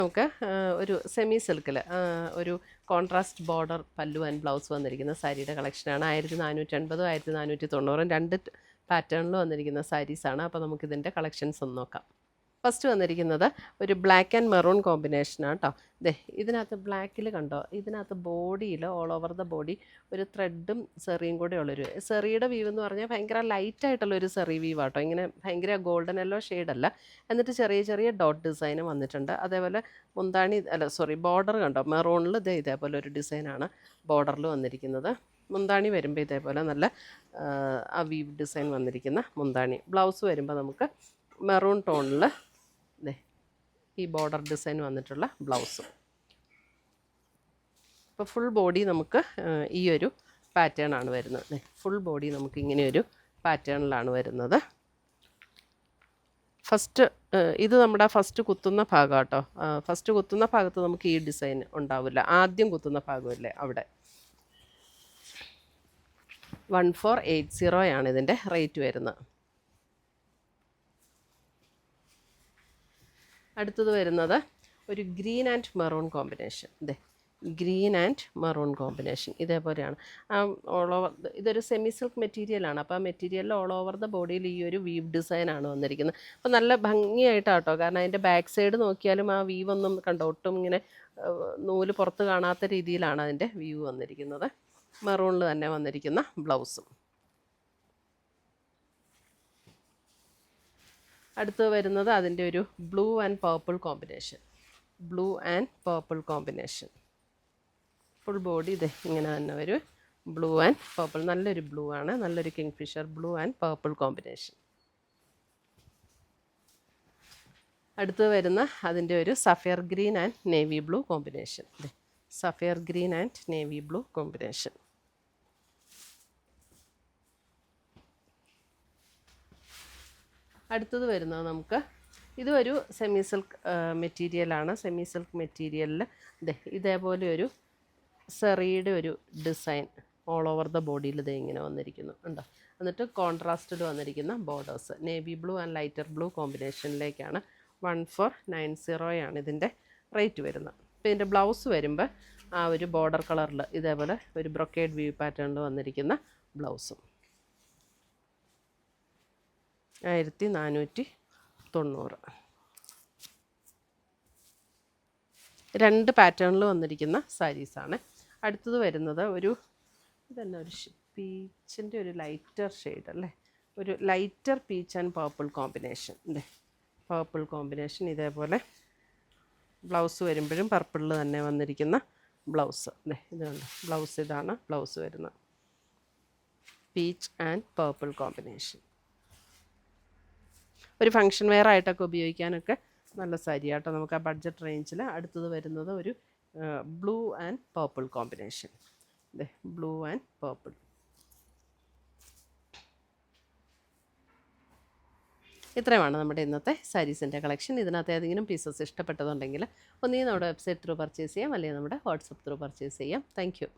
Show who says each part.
Speaker 1: നമുക്ക് ഒരു സെമി സിൽക്കിൽ ഒരു കോൺട്രാസ്റ്റ് ബോർഡർ പല്ലു ആൻഡ് ബ്ലൗസ് വന്നിരിക്കുന്ന സാരിയുടെ കളക്ഷനാണ്. 1450 1490 രണ്ട് പാറ്റേണിൽ വന്നിരിക്കുന്ന സാരീസാണ്. അപ്പോൾ നമുക്കിതിൻ്റെ കളക്ഷൻസ് ഒന്ന് നോക്കാം. ഫസ്റ്റ് വന്നിരിക്കുന്നത് ഒരു ബ്ലാക്ക് ആൻഡ് മെറൂൺ കോമ്പിനേഷനാണ് കേട്ടോ. ഇതിനകത്ത് ബ്ലാക്കിൽ കണ്ടോ, ഇതിനകത്ത് ബോഡിയിൽ ഓൾ ഓവർ ദ ബോഡി ഒരു ത്രെഡും സെറിയും കൂടെ ഉള്ളൊരു സെറിയുടെ വീവ് എന്ന് പറഞ്ഞാൽ ഭയങ്കര ലൈറ്റായിട്ടുള്ളൊരു സെറി വീവ് ആട്ടോ. ഇങ്ങനെ ഭയങ്കര ഗോൾഡൻ യെല്ലോ ഷെയ്ഡല്ല. എന്നിട്ട് ചെറിയ ചെറിയ ഡോട്ട് ഡിസൈനും വന്നിട്ടുണ്ട്. അതേപോലെ ബോർഡർ കണ്ടോ, മെറൂണിൽ ഇതേപോലെ ഒരു ഡിസൈനാണ് ബോർഡറിൽ വന്നിരിക്കുന്നത്. മുന്താണി വരുമ്പോൾ ഇതേപോലെ നല്ല ആ വീവ് ഡിസൈൻ വന്നിരിക്കുന്ന മുന്താണി. ബ്ലൗസ് വരുമ്പോൾ നമുക്ക് മെറൂൺ ടോണിൽ ഈ ബോർഡർ ഡിസൈൻ വന്നിട്ടുള്ള ബ്ലൗസും. അപ്പോൾ ഫുൾ ബോഡി നമുക്ക് ഈ ഒരു പാറ്റേൺ ആണ് വരുന്നത്. ഫുൾ ബോഡി നമുക്ക് ഇങ്ങനെയൊരു പാറ്റേണിലാണ് വരുന്നത്. ഇത് നമ്മുടെ ഫസ്റ്റ് കുത്തുന്ന ഭാഗം കേട്ടോ. ഫസ്റ്റ് കുത്തുന്ന ഭാഗത്ത് നമുക്ക് ഈ ഡിസൈൻ ഉണ്ടാവില്ല. ആദ്യം കുത്തുന്ന ഭാഗമല്ലേ അവിടെ. 1480 ഇതിൻ്റെ റേറ്റ് വരുന്നത്. അടുത്തത് വരുന്നത് ഒരു green and maroon combination. Green and maroon combination ഇതേപോലെയാണ്. ഇതൊരു സെമി സിൽക്ക് മെറ്റീരിയലാണ്. അപ്പോൾ ആ മെറ്റീരിയലിൽ ഓൾ ഓവർ ദ ബോഡിയിൽ ഈ ഒരു വീവ് ഡിസൈനാണ് വന്നിരിക്കുന്നത്. അപ്പോൾ നല്ല ഭംഗിയായിട്ടാട്ടോ. കാരണം അതിൻ്റെ ബാക്ക് സൈഡ് നോക്കിയാലും ആ വീവ് ഒന്നും കണ്ടോ, ഒട്ടും ഇങ്ങനെ നൂല് പുറത്ത് കാണാത്ത രീതിയിലാണ് അതിൻ്റെ വീവ് വന്നിരിക്കുന്നത്. മെറൂണിൽ തന്നെ വന്നിരിക്കുന്ന ബ്ലൗസും. അടുത്ത് വരുന്നത് അതിൻ്റെ ഒരു blue and purple combination. Full body ഇങ്ങനെ തന്നെ ഒരു ബ്ലൂ ആൻഡ് പർപ്പിൾ. നല്ലൊരു ബ്ലൂ ആണ്, നല്ലൊരു kingfisher blue and purple combination. അടുത്ത് വരുന്ന അതിൻ്റെ ഒരു sapphire green and navy blue combination. അടുത്തത് വരുന്നത് നമുക്ക് ഇതൊരു സെമി സിൽക്ക് മെറ്റീരിയലാണ്. സെമി സിൽക്ക് മെറ്റീരിയലിൽ ഇതേപോലെ ഒരു സെറിയുടെ ഒരു ഡിസൈൻ ഓൾ ഓവർ ദ ബോഡിയിൽ ഇങ്ങനെ വന്നിരിക്കുന്നു ഉണ്ടോ. എന്നിട്ട് കോൺട്രാസ്റ്റഡ് വന്നിരിക്കുന്ന borders navy blue and lighter blue കോമ്പിനേഷനിലേക്കാണ്. 1490 ഇതിൻ്റെ റേറ്റ് വരുന്നത്. അപ്പോൾ ഇതിൻ്റെ ബ്ലൗസ് വരുമ്പോൾ ആ ഒരു ബോർഡർ കളറിൽ ഇതേപോലെ ഒരു ബ്രൊക്കേഡ് വ്യൂ പാറ്റേണിൽ വന്നിരിക്കുന്ന ബ്ലൗസും. 1490. രണ്ട് പാറ്റേണിൽ വന്നിരിക്കുന്ന സാരീസാണ്. അടുത്തത് വരുന്നത് ഒരു പീച്ചിൻ്റെ ഒരു ലൈറ്റർ ഷെയ്ഡ് അല്ലേ, ഒരു lighter peach and purple combination. ഇതേപോലെ ബ്ലൗസ് വരുമ്പോഴും പർപ്പിളിൽ തന്നെ വന്നിരിക്കുന്ന ബ്ലൗസ്. ഇതുണ്ട് ബ്ലൗസ്, ഇതാണ് ബ്ലൗസ് വരുന്നത്. Peach and purple combination. ഒരു ഫങ്ഷൻ വെയർ ആയിട്ടൊക്കെ ഉപയോഗിക്കാനൊക്കെ നല്ല സാരിയാട്ടോ. നമുക്ക് ആ ബഡ്ജറ്റ് റേഞ്ചിൽ. അടുത്തത് വരുന്നത് ഒരു blue and purple combination. Blue and purple. ഇത്രയുമാണ് നമ്മുടെ ഇന്നത്തെ സാരീസിൻ്റെ കളക്ഷൻ. ഇതിനകത്ത് ഏതെങ്കിലും പീസസ് ഇഷ്ടപ്പെട്ടതുണ്ടെങ്കിൽ ഒന്നുകിൽ നമ്മുടെ വെബ്സൈറ്റ് ത്രൂ പർച്ചേസ് ചെയ്യാം, അല്ലെങ്കിൽ നമ്മുടെ വാട്സപ്പ് ത്രൂ പർച്ചേസ് ചെയ്യാം. Thank you.